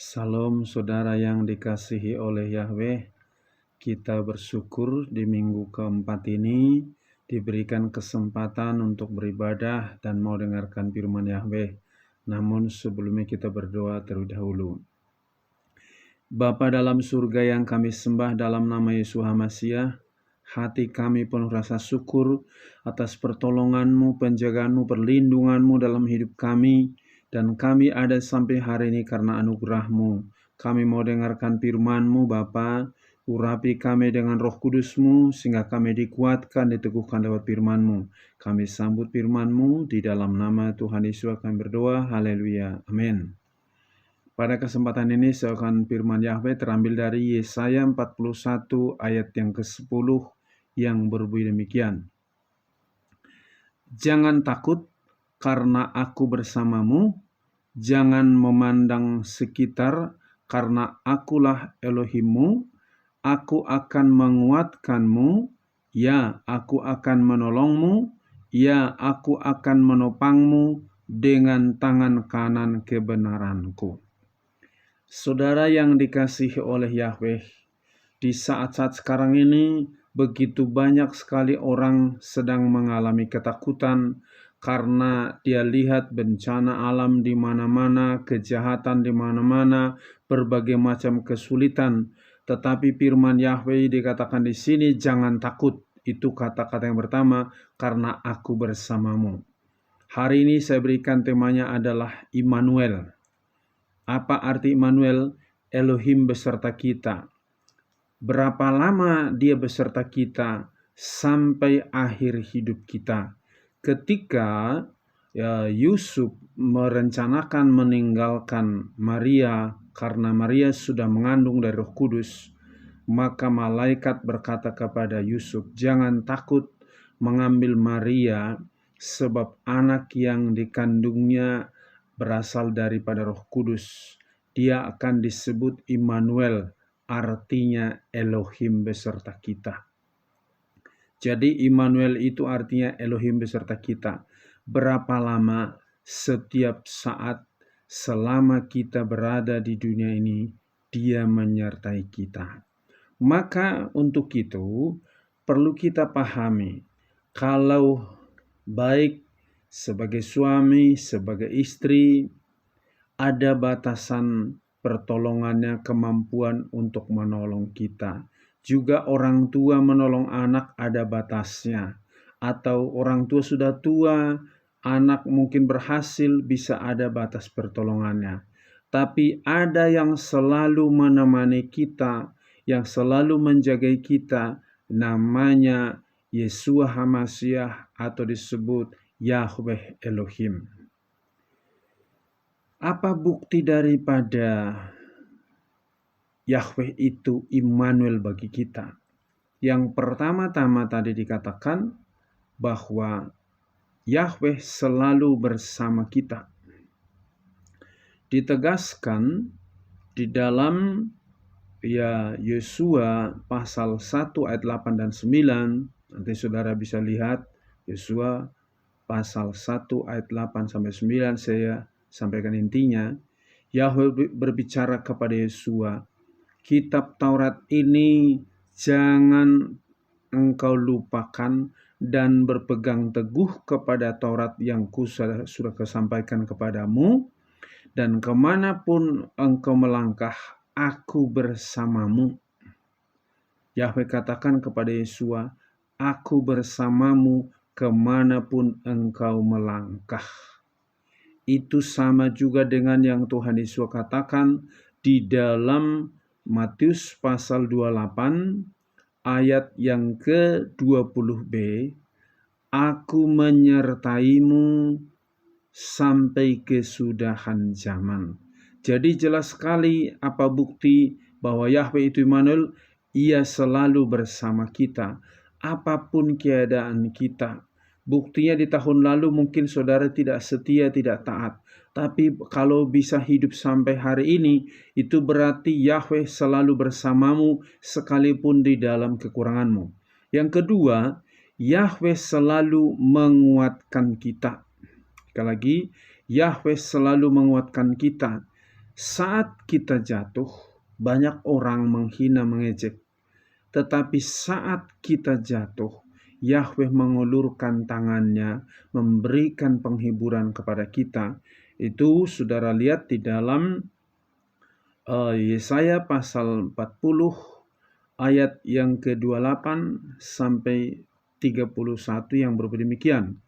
Salam saudara yang dikasihi oleh Yahweh. Kita bersyukur di minggu keempat ini diberikan kesempatan untuk beribadah dan mau dengarkan firman Yahweh. Namun sebelumnya kita berdoa terlebih dahulu. Bapa dalam surga yang kami sembah dalam nama Yesus Hamasiah, hati kami penuh rasa syukur atas pertolongan-Mu, penjagaan-Mu, perlindungan-Mu dalam hidup kami. Dan kami ada sampai hari ini karena anugerah-Mu. Kami mau dengarkan firman-Mu, Bapa. Urapi kami dengan Roh Kudus-Mu, sehingga kami dikuatkan, diteguhkan lewat firman-Mu. Kami sambut firman-Mu, di dalam nama Tuhan Yesus kami berdoa. Haleluya. Amin. Pada kesempatan ini seakan firman Yahweh terambil dari Yesaya 41 ayat yang ke-10 yang berbunyi demikian. Jangan takut, karena aku bersamamu, jangan memandang sekitar, karena akulah Elohimmu, aku akan menguatkanmu, ya aku akan menolongmu, ya aku akan menopangmu dengan tangan kanan kebenaranku. Saudara yang dikasihi oleh Yahweh, di saat-saat sekarang ini begitu banyak sekali orang sedang mengalami ketakutan karena dia lihat bencana alam di mana-mana, kejahatan di mana-mana, berbagai macam kesulitan. Tetapi firman Yahweh dikatakan di sini, jangan takut. Itu kata-kata yang pertama, karena aku bersamamu. Hari ini saya berikan temanya adalah Immanuel. Apa arti Immanuel? Elohim beserta kita. Berapa lama dia beserta kita sampai akhir hidup kita. Ketika Yusuf merencanakan meninggalkan Maria karena Maria sudah mengandung dari Roh Kudus, maka malaikat berkata kepada Yusuf, jangan takut mengambil Maria, sebab anak yang dikandungnya berasal daripada Roh Kudus. Dia akan disebut Immanuel, artinya Elohim beserta kita. Jadi Immanuel itu artinya Elohim beserta kita. Berapa lama? Setiap saat selama kita berada di dunia ini, Dia menyertai kita. Maka untuk itu perlu kita pahami, kalau baik sebagai suami, sebagai istri, ada batasan pertolongannya, kemampuan untuk menolong kita. Juga orang tua menolong anak ada batasnya. Atau orang tua sudah tua, anak mungkin berhasil, bisa ada batas pertolongannya. Tapi ada yang selalu menemani kita, yang selalu menjaga kita, namanya Yeshua HaMashiach atau disebut Yahweh Elohim. Apa bukti daripada Yahweh itu Immanuel bagi kita? Yang pertama-tama tadi dikatakan bahwa Yahweh selalu bersama kita. Ditegaskan di dalam Yosua pasal 1 ayat 8 dan 9. Nanti saudara bisa lihat Yosua pasal 1 ayat 8 sampai 9, saya sampaikan intinya. Yahweh berbicara kepada Yosua, kitab Taurat ini jangan engkau lupakan dan berpegang teguh kepada Taurat yang sudah kusampaikan kepadamu, dan kemanapun engkau melangkah, aku bersamamu. Yahweh katakan kepada Yosua, aku bersamamu kemanapun engkau melangkah. Itu sama juga dengan yang Tuhan Yesus katakan di dalam Matius pasal 28 ayat yang ke-20b, aku menyertaimu sampai kesudahan zaman. Jadi jelas sekali apa bukti bahwa Yahweh itu Immanuel, Ia selalu bersama kita, apapun keadaan kita. Buktinya di tahun lalu mungkin saudara tidak setia, tidak taat. Tapi kalau bisa hidup sampai hari ini, itu berarti Yahweh selalu bersamamu sekalipun di dalam kekuranganmu. Yang kedua, Yahweh selalu menguatkan kita. Sekali lagi, Yahweh selalu menguatkan kita. Saat kita jatuh, banyak orang menghina mengejek. Tetapi saat kita jatuh, Yahweh mengulurkan tangannya, memberikan penghiburan kepada kita. Itu saudara lihat di dalam Yesaya pasal 40 ayat yang ke-28 sampai 31 yang berbunyi demikian.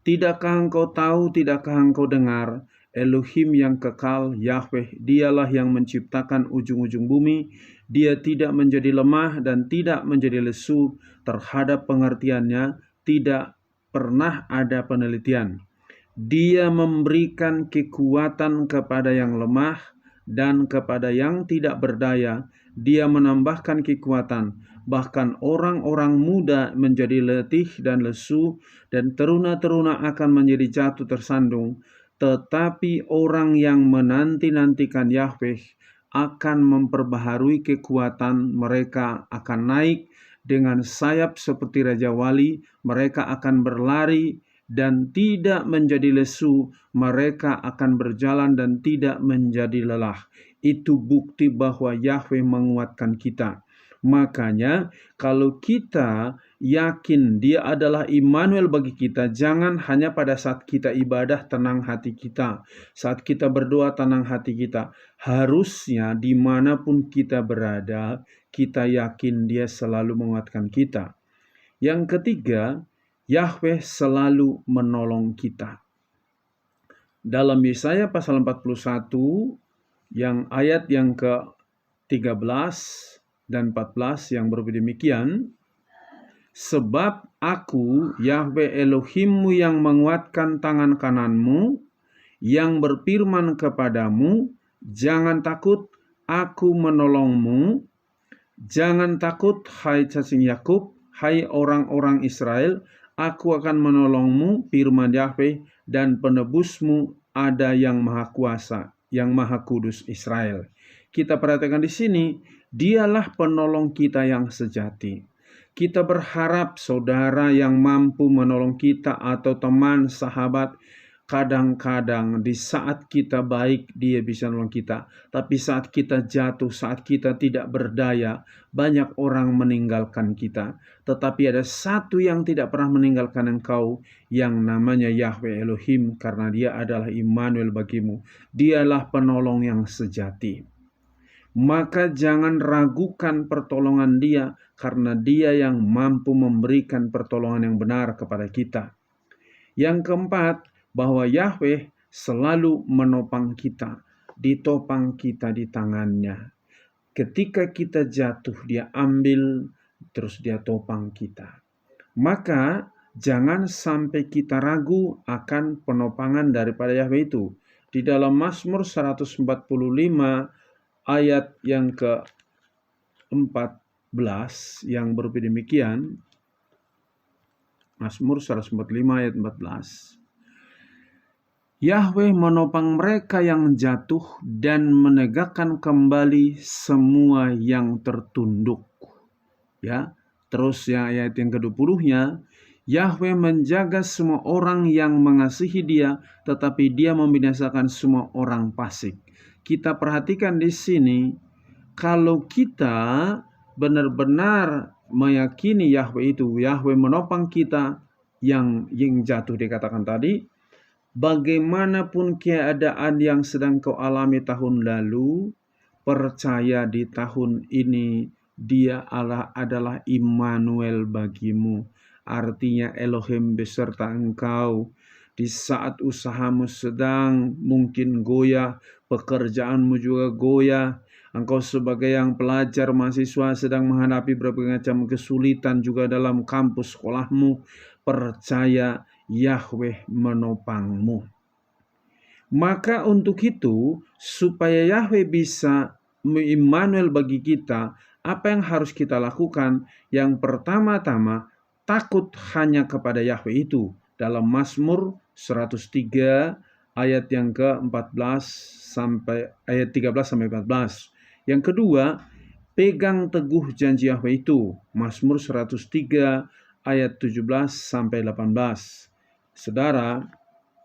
Tidakkah engkau tahu, tidakkah engkau dengar, Elohim yang kekal, Yahweh, dialah yang menciptakan ujung-ujung bumi. Dia tidak menjadi lemah dan tidak menjadi lesu terhadap pengertiannya, tidak pernah ada penelitian. Dia memberikan kekuatan kepada yang lemah dan kepada yang tidak berdaya. Dia menambahkan kekuatan. Bahkan orang-orang muda menjadi letih dan lesu, dan teruna-teruna akan menjadi jatuh tersandung. Tetapi orang yang menanti-nantikan Yahweh akan memperbaharui kekuatan mereka, akan naik dengan sayap seperti Raja Wali. Mereka akan berlari dan tidak menjadi lesu, mereka akan berjalan dan tidak menjadi lelah. Itu bukti bahwa Yahweh menguatkan kita. Makanya kalau kita yakin Dia adalah Immanuel bagi kita, jangan hanya pada saat kita ibadah tenang hati kita, saat kita berdoa tenang hati kita. Harusnya dimanapun kita berada, kita yakin Dia selalu menguatkan kita. Yang ketiga, Yahweh selalu menolong kita. Dalam Yesaya pasal 41 yang ayat yang ke-13 dan 14 yang berbunyi demikian, sebab aku Yahweh Elohimmu yang menguatkan tangan kananmu, yang berfirman kepadamu, jangan takut, aku menolongmu. Jangan takut, hai cacing Yakub, hai orang-orang Israel, aku akan menolongmu, firman Yahweh, dan penebusmu ada yang maha kuasa, yang maha kudus Israel. Kita perhatikan di sini, Dialah penolong kita yang sejati. Kita berharap saudara yang mampu menolong kita atau teman, sahabat, kadang-kadang di saat kita baik Dia bisa menolong kita. Tapi saat kita jatuh, saat kita tidak berdaya, banyak orang meninggalkan kita. Tetapi ada satu yang tidak pernah meninggalkan engkau, yang namanya Yahweh Elohim, karena Dia adalah Immanuel bagimu. Dialah penolong yang sejati. Maka jangan ragukan pertolongan Dia, karena Dia yang mampu memberikan pertolongan yang benar kepada kita. Yang keempat, bahwa Yahweh selalu menopang kita, ditopang kita di tangannya. Ketika kita jatuh, Dia ambil, terus Dia topang kita. Maka jangan sampai kita ragu akan penopangan daripada Yahweh itu. Di dalam Mazmur 145 ayat yang ke-14 yang berbunyi demikian. Mazmur 145 ayat 14. Yahweh menopang mereka yang jatuh dan menegakkan kembali semua yang tertunduk. Ya, terus yang ayat yang ke-20-nya, Yahweh menjaga semua orang yang mengasihi Dia, tetapi Dia membinasakan semua orang fasik. Kita perhatikan di sini, kalau kita benar-benar meyakini Yahweh itu, Yahweh menopang kita yang jatuh dikatakan tadi, bagaimanapun keadaan yang sedang kau alami tahun lalu, percaya di tahun ini Dia adalah Immanuel bagimu. Artinya Elohim beserta engkau. Di saat usahamu sedang mungkin goyah, pekerjaanmu juga goyah, engkau sebagai yang pelajar mahasiswa sedang menghadapi berbagai macam kesulitan juga dalam kampus sekolahmu, percaya Yahweh menopangmu. Maka untuk itu, supaya Yahweh bisa Immanuel bagi kita, apa yang harus kita lakukan? Yang pertama-tama, takut hanya kepada Yahweh itu. Dalam Mazmur 103 ayat yang ke-14 sampai ayat 13 sampai 14. Yang kedua, pegang teguh janji Yahweh itu. Mazmur 103 ayat 17 sampai 18. Saudara,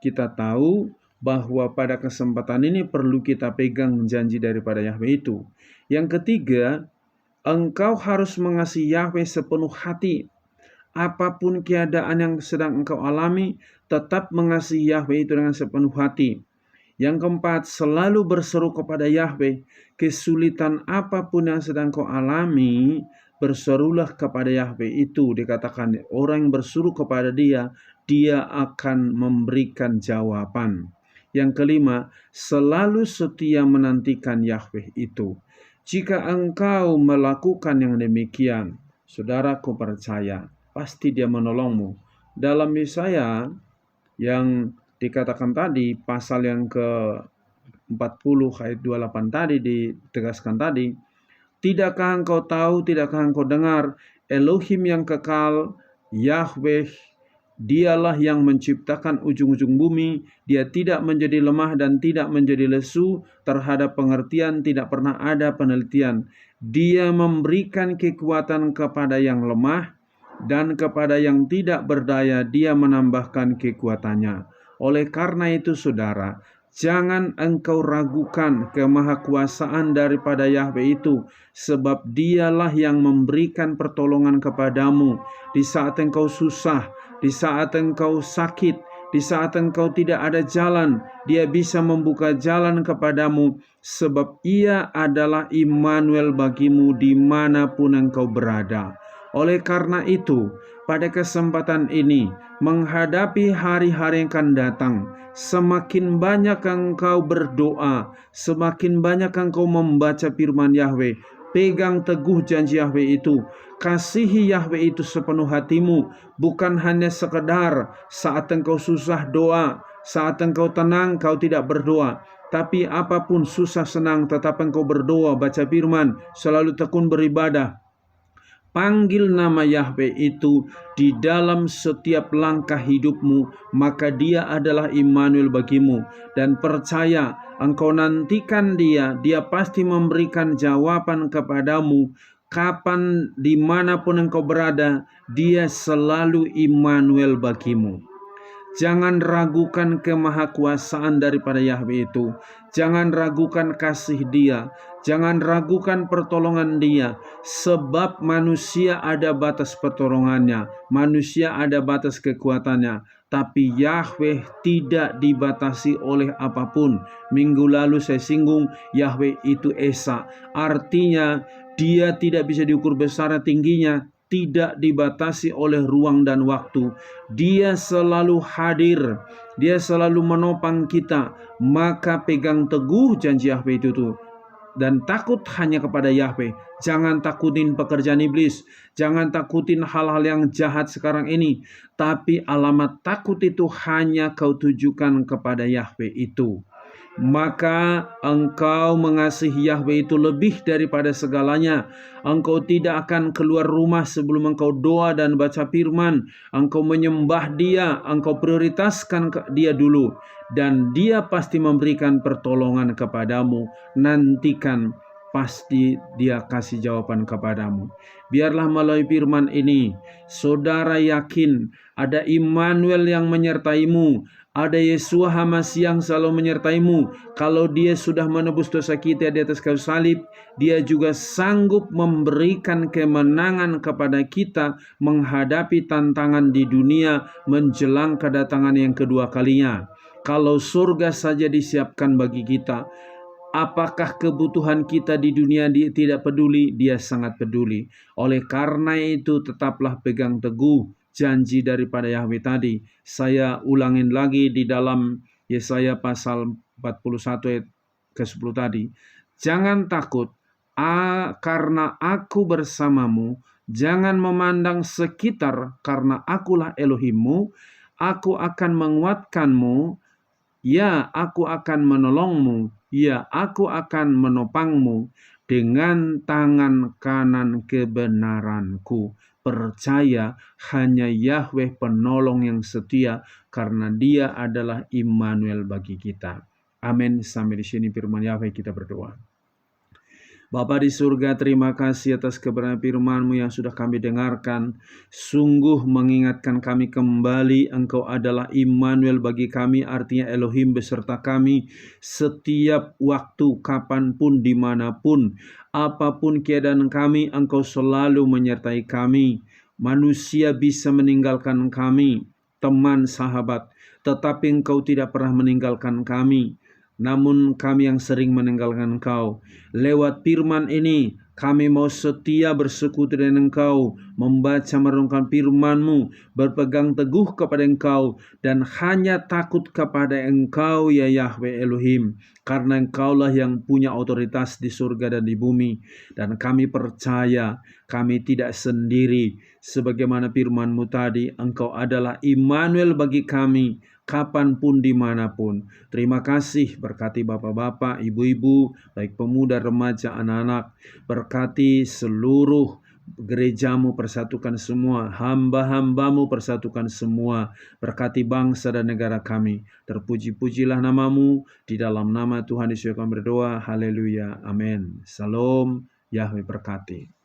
kita tahu bahwa pada kesempatan ini perlu kita pegang janji daripada Yahweh itu. Yang ketiga, engkau harus mengasihi Yahweh sepenuh hati. Apapun keadaan yang sedang engkau alami, tetap mengasihi Yahweh itu dengan sepenuh hati. Yang keempat, selalu berseru kepada Yahweh. Kesulitan apapun yang sedang kau alami, berserulah kepada Yahweh itu. Dikatakan orang yang berseru kepada dia, dia akan memberikan jawaban. Yang kelima, selalu setia menantikan Yahweh itu. Jika engkau melakukan yang demikian, saudaraku percaya, pasti dia menolongmu. Dalam Yesaya yang dikatakan tadi, pasal yang ke-40 ayat 28 tadi ditegaskan tadi, tidakkah engkau tahu, tidakkah engkau dengar, Elohim yang kekal, Yahweh, dialah yang menciptakan ujung-ujung bumi, dia tidak menjadi lemah dan tidak menjadi lesu terhadap pengertian, tidak pernah ada penelitian. Dia memberikan kekuatan kepada yang lemah, dan kepada yang tidak berdaya dia menambahkan kekuatannya. Oleh karena itu saudara, jangan engkau ragukan kemahakuasaan daripada Yahweh itu, sebab dialah yang memberikan pertolongan kepadamu di saat engkau susah, di saat engkau sakit, di saat engkau tidak ada jalan. Dia bisa membuka jalan kepadamu, sebab ia adalah Immanuel bagimu dimanapun engkau berada. Oleh karena itu, pada kesempatan ini, menghadapi hari-hari yang akan datang, semakin banyak engkau berdoa, semakin banyak engkau membaca firman Yahweh, pegang teguh janji Yahweh itu, kasihi Yahweh itu sepenuh hatimu, bukan hanya sekedar saat engkau susah doa, saat engkau tenang kau tidak berdoa, tapi apapun susah senang tetap engkau berdoa, baca firman, selalu tekun beribadah. Panggil nama Yahweh itu di dalam setiap langkah hidupmu, maka dia adalah Immanuel bagimu. Dan percaya, engkau nantikan dia, dia pasti memberikan jawaban kepadamu. Kapan, dimanapun engkau berada, dia selalu Immanuel bagimu. Jangan ragukan kemahakuasaan daripada Yahweh itu. Jangan ragukan kasih dia. Jangan ragukan pertolongan dia. Sebab manusia ada batas pertolongannya. Manusia ada batas kekuatannya. Tapi Yahweh tidak dibatasi oleh apapun. Minggu lalu saya singgung, Yahweh itu Esa. Artinya dia tidak bisa diukur besar tingginya, tidak dibatasi oleh ruang dan waktu. Dia selalu hadir, dia selalu menopang kita. Maka pegang teguh janji Yahweh itu tuh. Dan takut hanya kepada Yahweh. Jangan takutin pekerjaan iblis, jangan takutin hal-hal yang jahat sekarang ini. Tapi alamat takut itu hanya kau tujukan kepada Yahweh itu. Maka engkau mengasihi Yahweh itu lebih daripada segalanya. Engkau tidak akan keluar rumah sebelum engkau doa dan baca firman. Engkau menyembah dia, engkau prioritaskan dia dulu. Dan dia pasti memberikan pertolongan kepadamu. Nantikan, pasti dia kasih jawaban kepadamu. Biarlah melalui firman ini, saudara yakin ada Immanuel yang menyertaimu. Ada Yeshua HaMasyiah yang selalu menyertaimu. Kalau dia sudah menebus dosa kita di atas kayu salib, dia juga sanggup memberikan kemenangan kepada kita menghadapi tantangan di dunia menjelang kedatangan yang kedua kalinya. Kalau surga saja disiapkan bagi kita, apakah kebutuhan kita di dunia dia tidak peduli? Dia sangat peduli. Oleh karena itu tetaplah pegang teguh janji daripada Yahweh tadi. Saya ulangin lagi di dalam Yesaya pasal 41 ayat ke-10 tadi. Jangan takut, karena aku bersamamu. Jangan memandang sekitar, karena akulah Elohimmu. Aku akan menguatkanmu. Ya, aku akan menolongmu. Ya, aku akan menopangmu dengan tangan kanan kebenaranku. Percaya hanya Yahweh penolong yang setia, karena dia adalah Immanuel bagi kita. Amin. Sampai di sini firman Yahweh, kita berdoa. Bapa di surga, terima kasih atas kebenaran firman-Mu yang sudah kami dengarkan. Sungguh mengingatkan kami kembali, Engkau adalah Immanuel bagi kami, artinya Elohim beserta kami. Setiap waktu, kapanpun, dimanapun, apapun keadaan kami, Engkau selalu menyertai kami. Manusia bisa meninggalkan kami, teman, sahabat, tetapi Engkau tidak pernah meninggalkan kami. Namun kami yang sering meninggalkan Engkau. Lewat firman ini, kami mau setia bersekutu dengan Engkau, membaca merenungkan firman-Mu, berpegang teguh kepada Engkau, dan hanya takut kepada Engkau, ya Yahweh Elohim, karena Engkaulah yang punya otoritas di surga dan di bumi. Dan kami percaya, kami tidak sendiri. Sebagaimana firman-Mu tadi, Engkau adalah Immanuel bagi kami, kapanpun, dimanapun. Terima kasih, berkati bapak-bapak, ibu-ibu, baik pemuda, remaja, anak-anak. Berkati seluruh gerejamu, persatukan semua, hamba-hambamu, persatukan semua. Berkati bangsa dan negara kami. Terpuji-pujilah namamu, di dalam nama Tuhan Yesus kami berdoa. Haleluya, amin. Salam, Yahweh berkati.